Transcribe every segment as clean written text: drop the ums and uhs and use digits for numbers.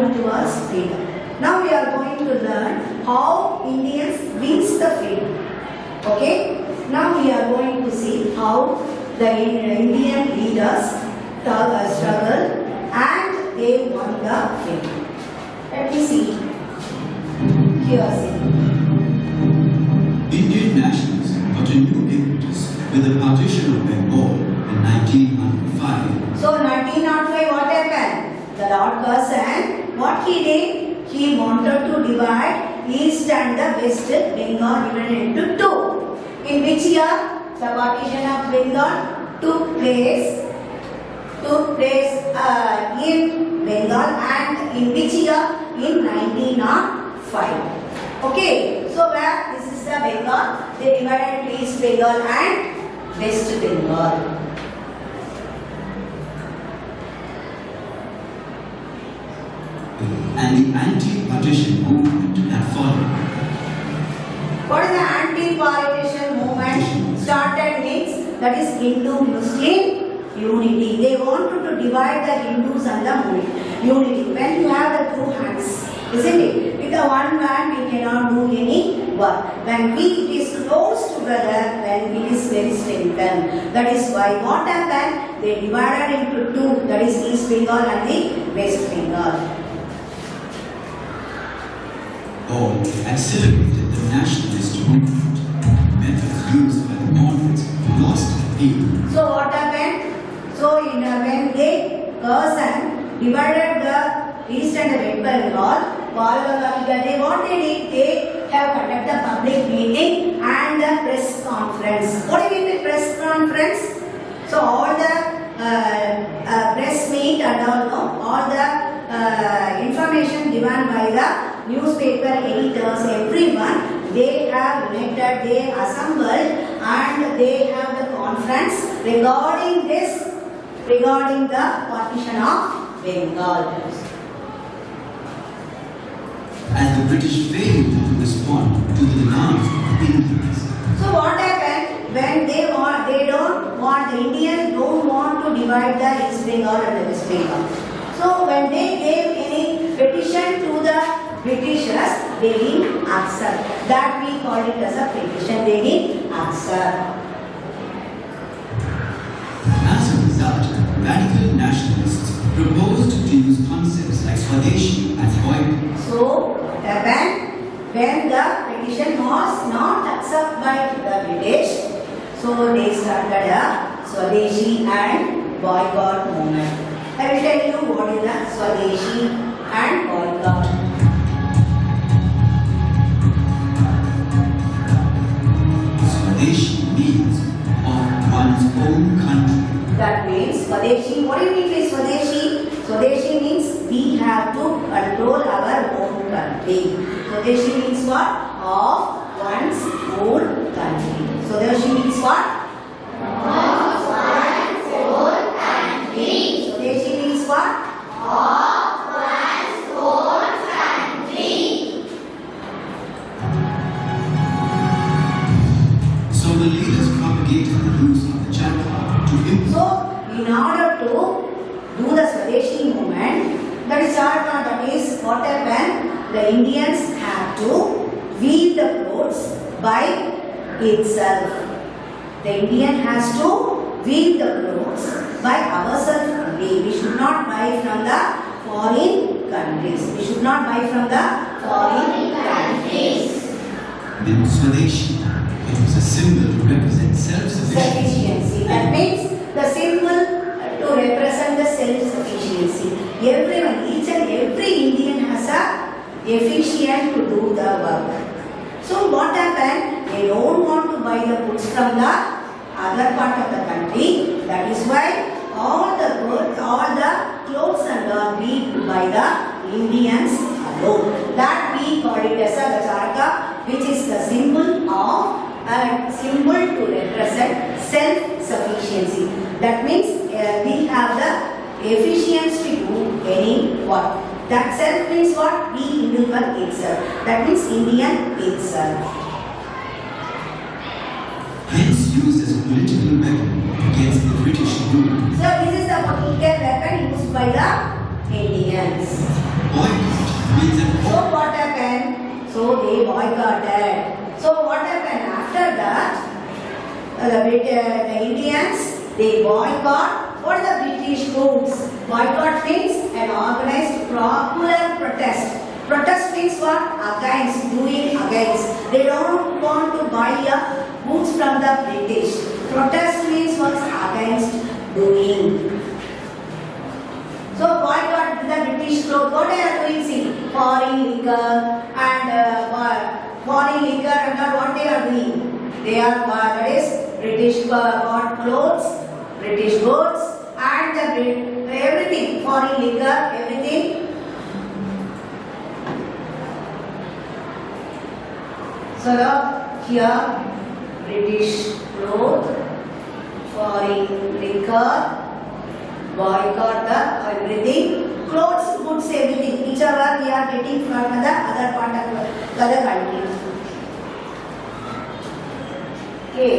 struggle towards freedom. Now we are going to learn how Indians wins the freedom. Okay? Now we are going to see how the Indian leaders struggled and they won the freedom. Let me see. Here see. Indian nationalism got a new impetus with the partition of Bengal in 1905. So 1905 what happened? The Lord Curzon, what he did? He wanted to divide East and the West Bengal divided into two. In which year the partition of Bengal took place in Bengal, and in which year? In 1905. Okay, so where this is the Bengal, they divided East Bengal and West Bengal. And the anti-partition movement had followed. What is the anti-partition movement? Started means that is Hindu-Muslim unity. They wanted to divide the Hindus and the unity. When you have the two hands, isn't it? With the one hand we cannot do any work. When it is close together, then it is very strengthened. That is why what happened? They divided into two. That is East Bengal and the West Bengal. All accelerated the nationalist movement. Methods used by the moderates lost appeal. So what happened? So when they Curzon divided the East and the West Bengal, they wanted it, they have conducted a public meeting and a press conference. What do you mean by press conference? So all the press meet and all the information given by the newspaper editors, everyone, they have united, they assembled and they have the conference regarding the partition of Bengal. And the British failed to respond to the demands of the Indians. So what happened when the Indians don't want to divide the East Bengal and the West Bengal. So when they gave any petition to the Britishers, they didn't accept. That we call it as a petition, they didn't accept. As a result, radical nationalists proposed to use concepts like Swadeshi and Boycott. So what happened when the petition was not accepted by the British? So they started a Swadeshi and boycott movement. I will tell you what is the Swadeshi and boycott. Swadeshi means of one's own country. That means Swadeshi. What do you mean by Swadeshi? Swadeshi means we have to control our own country. Swadeshi means what? Of one's own country. Swadeshi means what? Of one's own country. Swadeshi means what? Of one's own country. So the leaders propagated the use of the chakra to implement. So, in order to do the Swadeshi movement, that is chakra, that is what happened, the Indians have to weave the clothes by itself. The Indian has to weave the clothes by ourselves only. We should not buy from the foreign countries. We should not buy from the foreign countries. In Swadeshi, it was a symbol to represent self-sufficiency. Sufficiency. That means the symbol to represent the self-sufficiency. Everyone, each and every Indian has a efficient to do the work. So what happened? They don't want to buy the goods from the other part of the country. That is why all the goods, all the clothes and all made by the Indians alone. That we call it as a Gacharaka, which is the symbol of symbol to represent self-sufficiency. That means we have the efficiency to do any work. That self means what? We individual itself. That means Indian itself. Hence used as a political weapon against the British rule. So this is the political weapon used by the Indians. Boycott means an So what happened? So they boycotted. So what happened after that? The Indians, they boycott for the British goods. Boycott means an organized popular protest. Protest means what? Against, doing against. They don't want to buy goods from the British. Protest means what's against doing. So boycott the British clothes. What they are doing? See, foreign liquor and what they are doing? They are that is British bought clothes, British goods, and everything, foreign liquor, everything. So here British clothes, foreign liquor, boycott the everything, clothes, goods, everything, whichever we are getting from the other part of the other country. Okay.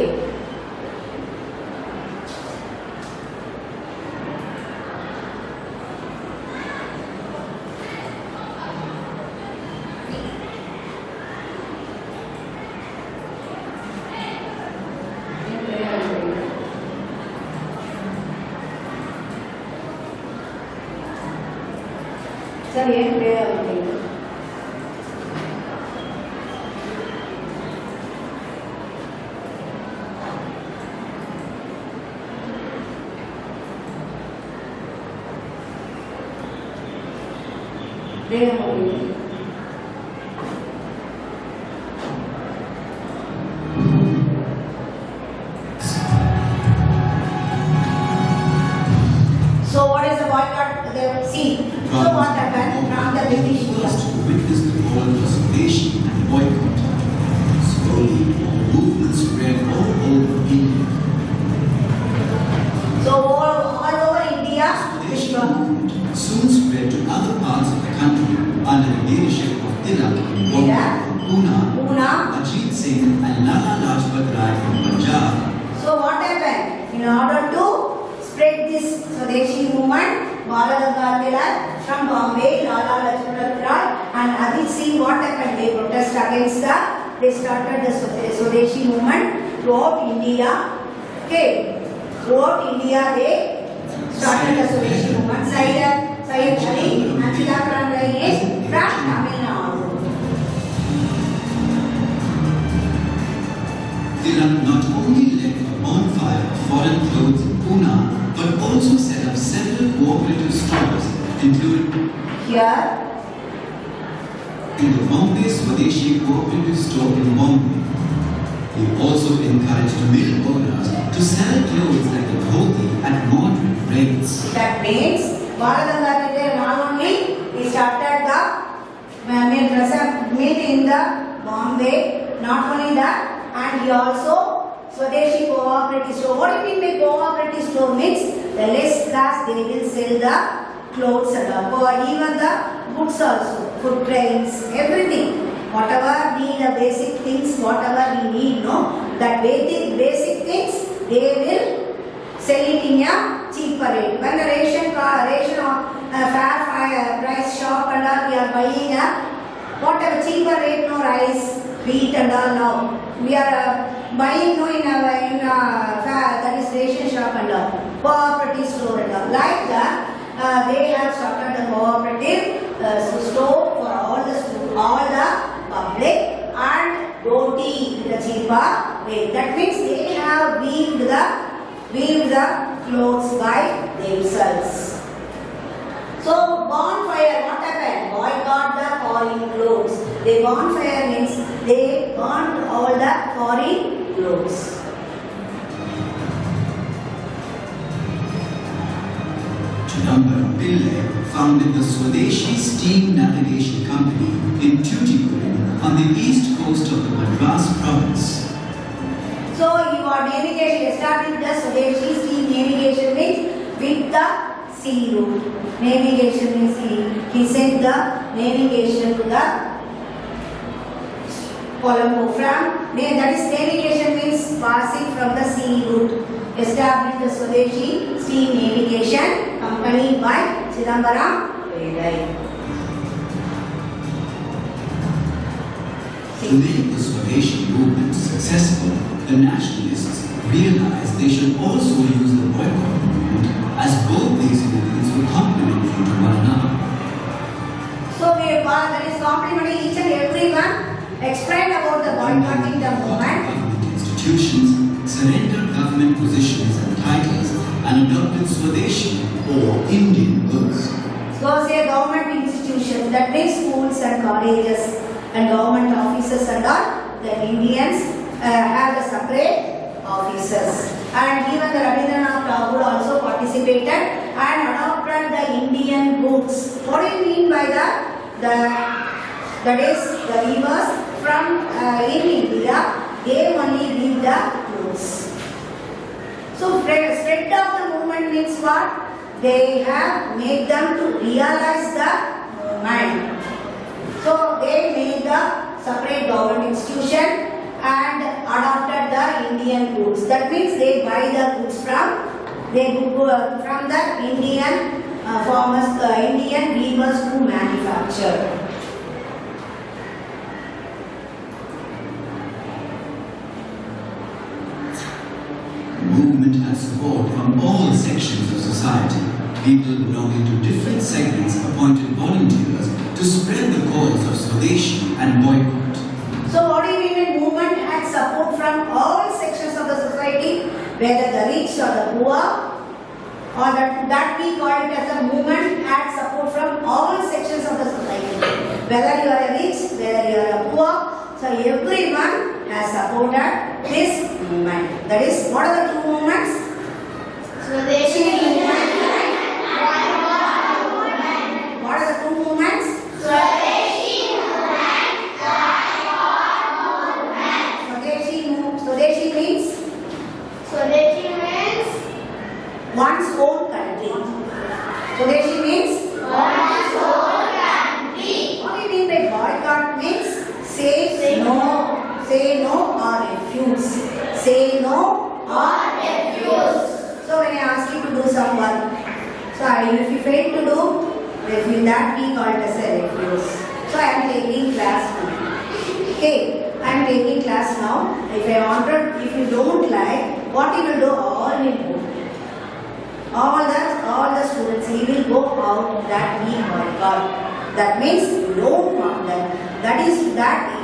Sir, ಏನು ಬೇರೆ ಆಗುತ್ತೆ? ಬೇರೆ ಆಗುತ್ತೆ. So what is the boycott? See, so what happened from the British first to witness the call for Swadeshi and boycott. Slowly, movement spread all over India. So all over India, Swadeshi movement soon spread to other parts of the country under the leadership of Tilak, Pune, Ajit Singh and Lala Lajpat Rai from Punjab. So what happened? In order to spread this Swadeshi movement, Balaganga Tilak from Bombay, Lala Lajpat Rai and Ajit Singh, what happened? They protest against they started the Swadeshi movement throughout India. Okay, throughout India they started the Swadeshi movement. Syed Ali and Tilakram Rai is from Tamil Nadu. Tilak not only led a bonfire of foreign clothes in Pune, but also set up several cooperative stores, including Here, in the Bombay Swadeshi Cooperative Store in Bombay. He also encouraged mill owners to sell clothes like the dhoti at moderate rates. that means Balaganga Tilak not only he started the mill in the Bombay, not only that, and he also Swadeshi Cooperative Store. What do you mean by cooperative store? Means the less class they will sell the clothes and even the goods also, food grains, everything. Whatever need the basic things, whatever we need, no, that basic things they will sell it in a cheaper rate. When the ration fair price shop and all we are buying whatever cheaper rate, no rice, wheat and all now. We are buying no in a that is ration shop and all, cooperative store and all. Like that, they have started the cooperative store for all the public and roti in the cheaper rate. That means they have weaved the clothes by themselves. So bonfire, what happened? Boycott the foreign clothes. The bonfire means they burnt all the foreign clothes. Chidambaram Pillai founded the Swadeshi Steam Navigation Company in Tuticorin on the east coast of the Madras province. So you are navigation, established the Swadeshi Steam Navigation means with the sea route. Navigation means he sent the navigation to the Colombo from, that is navigation means passing from the sea route. Established the Swadeshi Steam Navigation Company by Chidambaram Pillai. To make the Swadeshi movement successful, the nationalists realized they should also use the boycott movement, as both these movements were complementary to one another. So that is complimenting each and everyone. Explain about the boycotting the movement. Government institutions surrendered government positions and titles and adopted Swadeshi or Indian goods. So say government institutions, that means schools and colleges and government offices and all, the Indians have the separate offices. And even the Rabindranath Tagore also participated and adopted the Indian goods. What do you mean by that? That is the weavers from in India, they only weave the clothes. So spread of the movement means what? They have made them to realize the movement. So they made the separate government institution and adopted the Indian goods. That means they buy the goods from the Indian farmers, Indian weavers who manufacture. Movement had support from all sections of society. People belonging to different segments appointed volunteers to spread the cause of Swadeshi and boycott. So what do you mean when movement had support from all sections of the society, whether the rich or the poor, or that we call it as a movement had support from all sections of the society. Whether you are a rich, whether you are a poor, so everyone has supported this movement. That is, what are the two movements? Swadeshi movement. What are the two movements? Swadeshi movement. Swadeshi means Swadeshi means one's own country. Swadeshi means one's own country. what do you mean by boycott means say no. Say no or refuse. Say no or Refuse. So when I ask you to do some work, so if you fail to do, refuse, that we call it as a refuse. So I am taking class now. Okay, I am taking class now. If you don't like, what you will do? All will go. All the students, he will go out that we boycott. That means you don't want them. That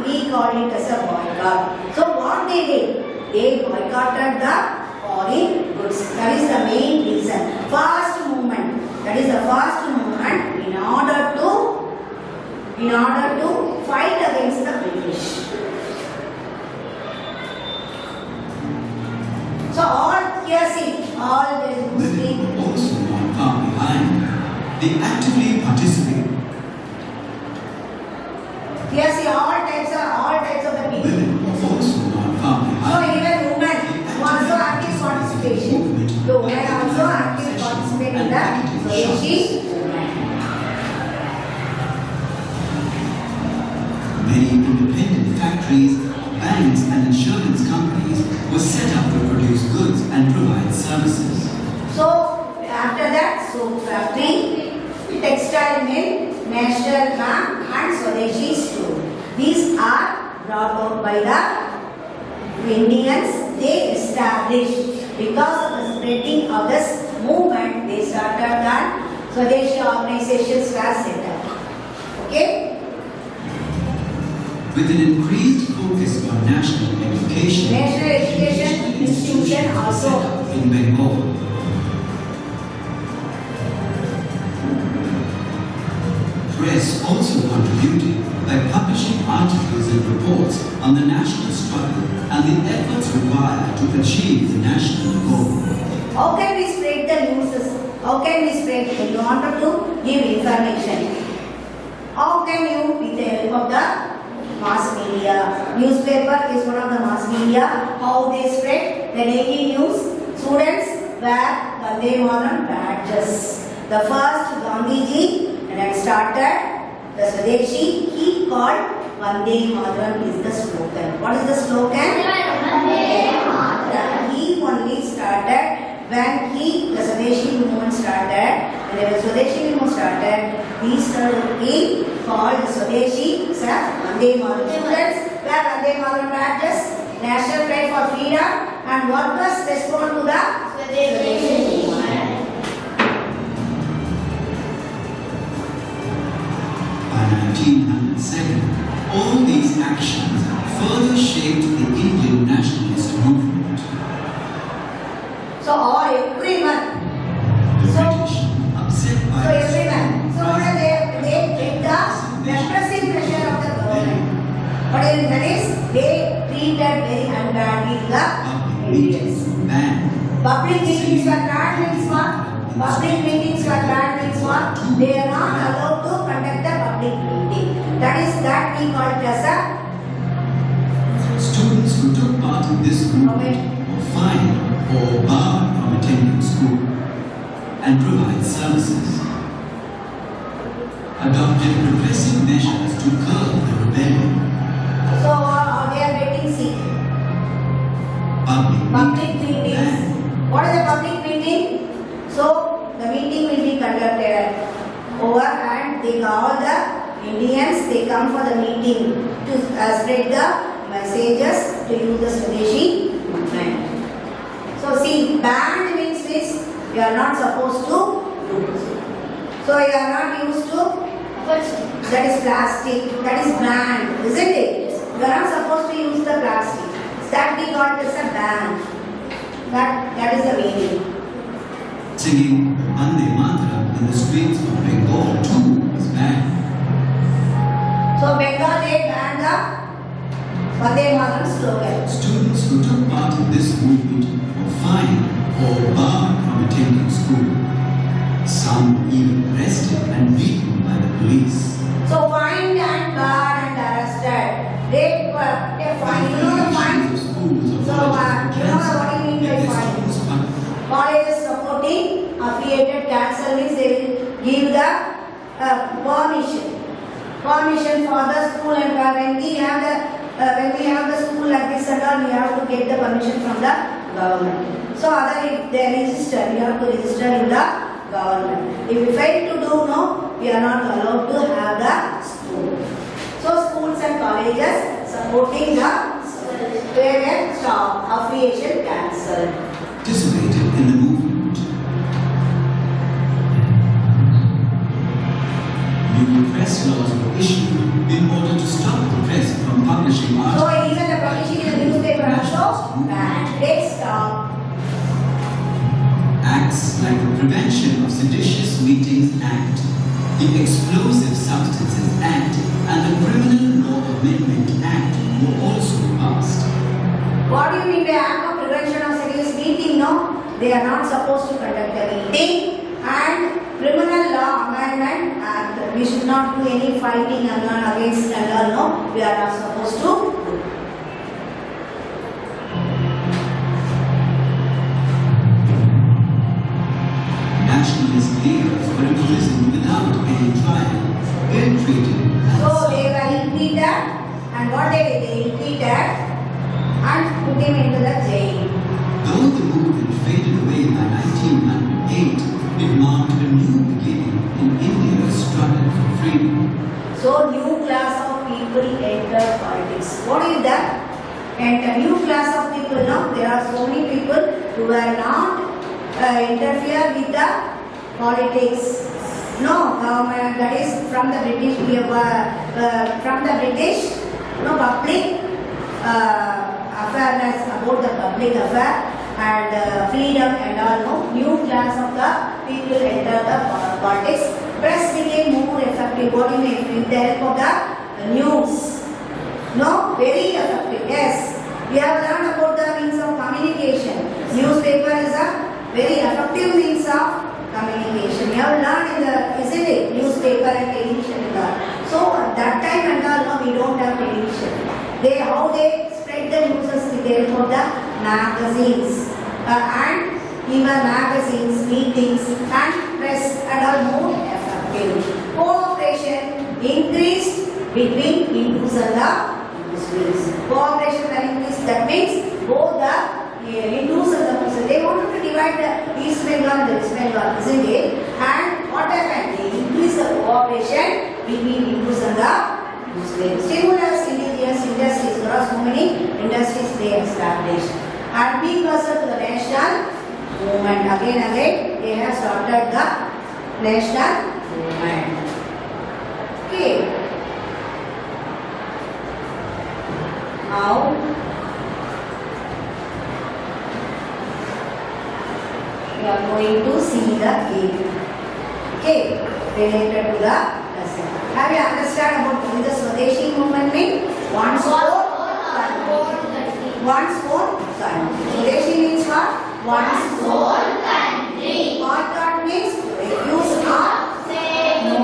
we call it as a boycott. So what they did? They boycotted the foreign goods. That is the main reason. First movement. That is the first movement in order to fight against the British. So all here see, all there is Women were also not far behind. They actively participated. Here see all types of the people. Women were also not far So behind. even women also active participation. So women also active participate in the Swadeshi movement. Many independent factories, banks and insurance companies were set up to produce goods and provide services. So after that, soap factory, textile mill, national bank and Swadeshi store. These are brought out by the Indians. They established because of the spreading of this movement. They started that Swadeshi organizations were set up. Okay. With an increased focus on national education, National education institution also. set up in Bengal. Press also contributed by publishing articles and reports on the national struggle and the efforts required to achieve the national goal. How can we spread the news? How can we spread? You wanted to give information. How can you, with the help of the mass media? Newspaper is one of the mass media. How they spread the daily news? Students wear Vande Mataram badges. The first Gandhiji and started the Swadeshi. He called Vande Mataram is the slogan. What is the slogan? Vande Mataram. He only started when the Swadeshi movement started, when the Swadeshi movement started, he started being called Swadeshi, Vande Mataram students, where Vande Mataram badges, national pride for freedom, and workers respond to the Swadeshi movement. By 1907, all these actions further shaped the Indian nationalist movement. So everyone. The So- British, upset by So everyone. So what are they take the repressive pressure of the government. What is that is they treated very unbadly the public Indians. meetings banned. Public meetings were banned means what? Public meetings were banned means what? They are not allowed to conduct the public meeting. That we call it as a Students who took part in this movement were fined or barred from attending school and provide services. Adopted repressive measures to curb the rebellion. so they are getting sick. Public Public meetings meetings. banned. What is a public meeting? So the meeting will be conducted over and they all the Indians they come for the meeting to spread the messages to use the Swadeshi movement. So see, banned means this you are not supposed to use. So you are not used to that is plastic, that is banned, isn't it? You are not supposed to use the plastic. That we call it as a ban. That is the meaning. Singing Vande Mataram in the streets of Bengal too was banned. So Bengal they banned the Vande Mataram slogan. Students who took part in this movement were fined or barred from attending school. Some were even arrested and beaten by the police. So fined and barred and arrested. They fined. You know the fine? Of schools of So, colleges you know what do you mean by their fine? students punished. Colleges supporting affiliated cancel means they will give the permission for the school and when we have the school like this and all we have to get the permission from the government. So other if they register, we have to register in the government. If we fail to do no, we are not allowed to have the school. So schools and colleges supporting the parent stop affiliation cancel. Participated in the movement. New press laws were issued in order to stop the press from publishing So articles. even the publishing in the newspaper also banned. They stop. Acts like the Prevention of Seditious Meetings Act, the Explosive Substances Act, and the Criminal Law Amendment Act were also passed. What do you mean by act of prevention of serious meeting? No, they are not supposed to conduct a meeting. And criminal law amendment act, we should not do any fighting against and all. No, we are not supposed to do. Nationalist leaders were imprisoned without any trial, ill-treated, So they were ill-treated, and what they did, they ill-treated and put him into the jail. Though the movement faded away by 1908, it marked a new beginning in India's struggle for freedom. So new class of people enter politics. What is that? And a new class of people, no? There are so many people who are not interfere with the politics. No, government, that is from the British, public awareness about the public affair and freedom and all. No, new class of the people enter the politics. Press became more effective. What do you mean? With the help of the news. No, very effective. Yes, we have learned about the means of communication. Newspaper is a very effective means of communication. We have learned in the, isn't it? Newspaper and television and all. So at that time and all, no, we don't have television. How they spread the news with the help of the magazines and even magazines, meetings and press and all more effective. Cooperation increased between Hindus and the Muslims. Cooperation and increased, that means both the Hindus and the Muslims, they wanted to divide the East Bengal and the West Bengal, isn't it? And what happened? They increase the cooperation between Hindus and the Muslims. Stimulus indigenous industries. There are so many industries they established. And precursor to the national movement. Again, they have started the national movement. Okay. Now, we are going to see the game. Okay, related to the lesson. Have you understand about what the Swadeshi movement means? One's own country. One's own country. Swadeshi means what? One's own country. Boycott means to refuse or Say no.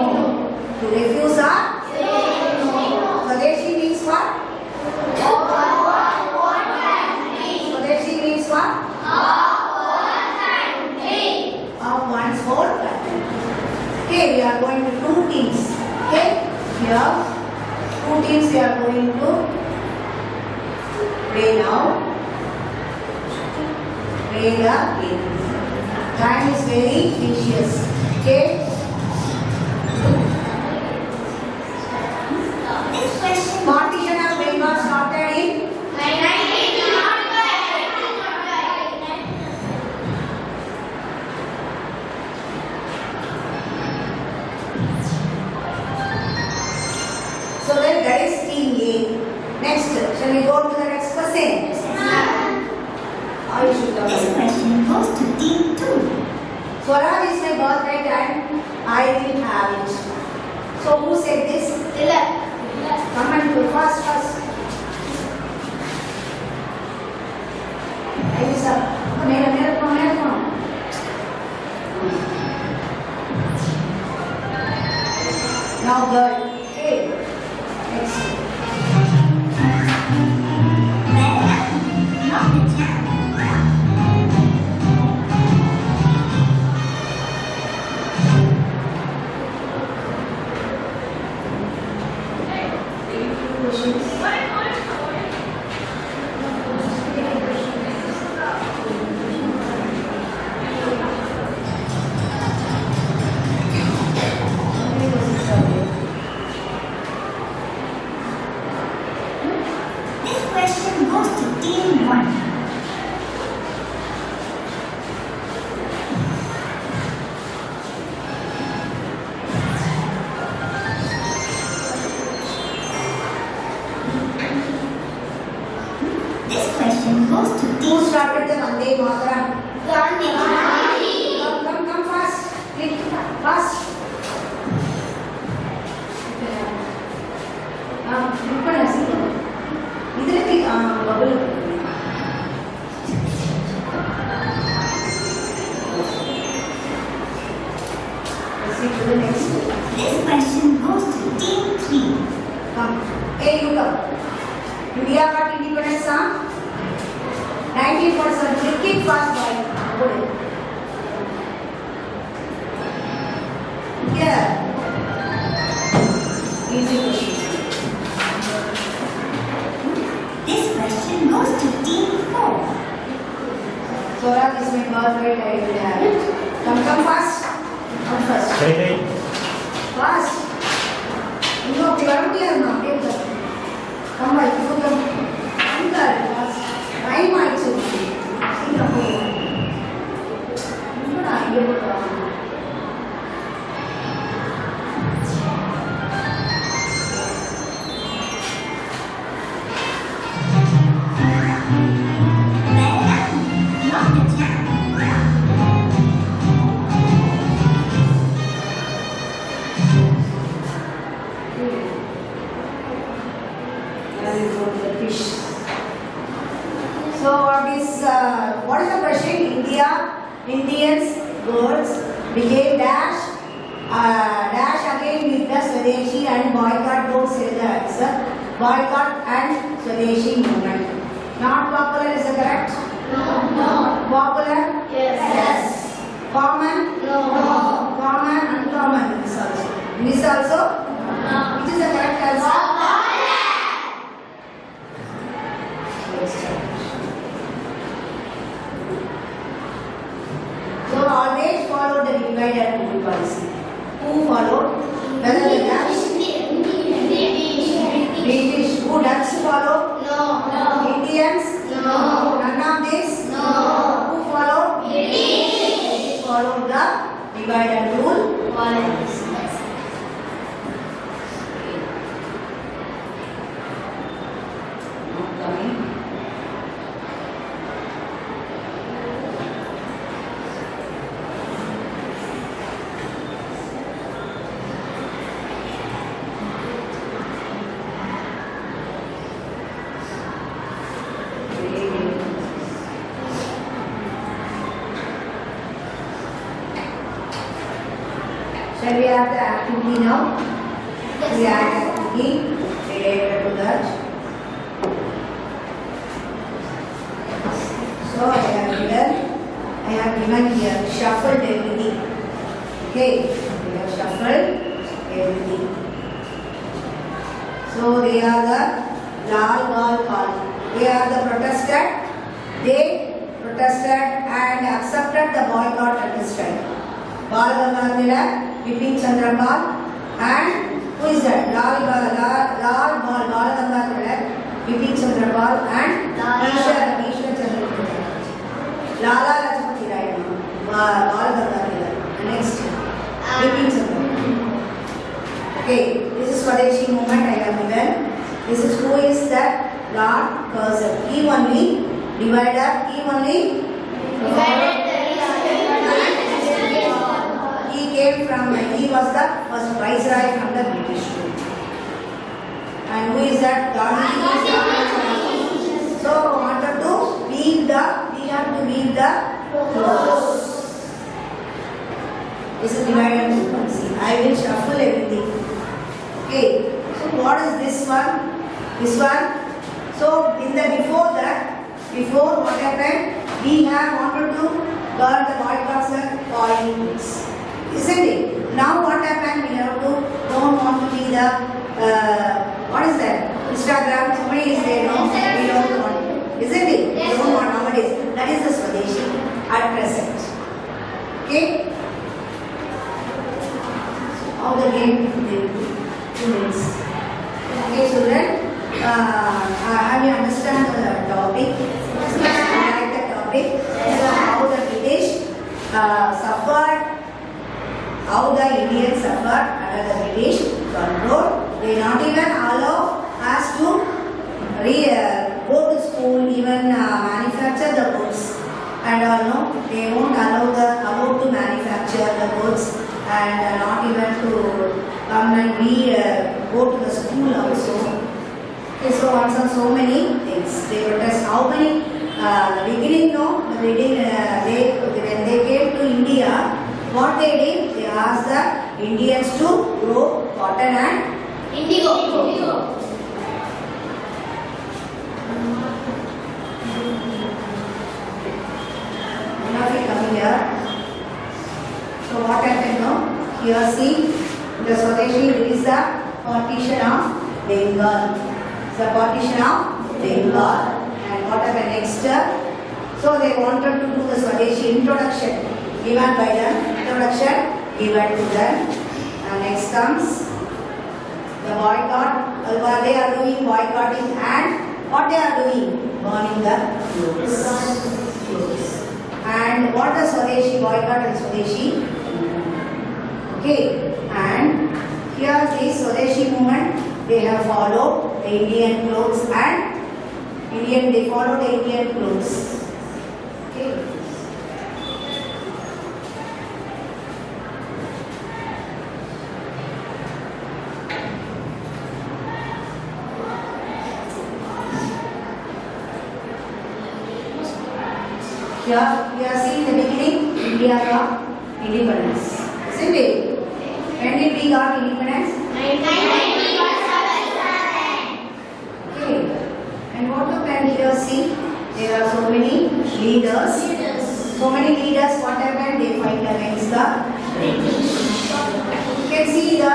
To refuse or no. Swadeshi means what? Swadeshi means what? Of one's whole country. Okay, we are going to two teams. Okay, here two teams we are going to play now. Play the game. Time is very precious. Okay. This question. Partition of Bengal started in 19. So then that is team A. Next, shall we go to the next person? Or you should go. This question goes to team 2. Swaraj is my birthright and I will have it. So who said this? Come and do fast. Aisa, come. Now girl. Okay. Next. Not the town. This question goes to team 1. This question goes to Who team started the Vande Mataram? Gandhi. Come fast. Click fast. Bubble. Let's see to the next. This question goes to team 3. Come. Hey, you come. India got independence on 1947. Click it fast, boy. Go ahead. Yeah. Easy question. This question goes to team 4. Sora, this is my birthright. I will have it. Come fast. Come first. Fast. No, clarity is not. Take that. Come by. You come. You got it fast. I might too. See the whole. You don't have to. Not the town. Very good, the fish. So what is the question? Indians, girls became dash again with the Swadeshi and boycott. Don't say the answer. Boycott and Swadeshi movement. Not popular is the correct? No. Popular? Yes. Common? No. Common, uncommon. This also. This also? No. Which is the correct answer? Divide and rule. Not coming. Shall we have the activity now? Yes, We have ma'am. activity related to that. So I have given here shuffled everything. Okay, we have shuffled everything. So they are the Lal Bal Kal. They are the protested. They protested and accepted the boycott at this time. Bal Gangadhar, Bipin Chandra Pal, and who is that? Lal Bal Gangadhar, Bipin Chandra Pal, and Ishwar Chandra Pal. Lala Lajpati Rai, Bal Gangadhar. Next, Bipin Chandra. Okay, this is Swadeshi movement I have given. This is who is that? Lord Curzon. He only divided, he only he came from, he was the first viceroy from the British rule. And who is that? Gandhi. So wanted to weave the, we have to weave the clothes. This is divided and rule. See, I will shuffle everything. Okay, so what is this one? This one. So in the before what happened? We have wanted to learn the boycotts and politics. Isn't it? Now what happened? We have to don't want to be the what is that? Instagram. Somebody is there, no? We don't want. Isn't it? We don't want nowadays. That is the Swadeshi at present. Okay. How the game will be. 2 minutes. Okay, children. Have you understand the topic? Like the topic. So how the British suffered, how the Indians suffered under the British control. They not even allow us to go to school, even manufacture the goods. And no, they won't allow to manufacture the goods and not even to come and go to the school also. Okay, so many things. They protest. How many? The beginning, no. The beginning, when they came to India, what they did? They asked the Indians to grow cotton and Indigo. Now we come here. So what happened now? Here see, the Swadeshi is the partition of Bengal. The partition of Bengal. And what happened next? So they wanted to do the Swadeshi introduction given by them. Introduction given to them. And next comes the boycott. They are doing boycotting and what they are doing? Burning the clothes. And what the Swadeshi boycott and Swadeshi? Okay. And here this Swadeshi movement, they have followed the Indian clothes and they follow the Indian clothes. Okay. Here we are seeing the beginning, India got independence. Isn't it? When did we got independence? 1947. Okay. And what happened here? See, there are so many leaders. So many leaders, what happened? They fight against the British. You can see the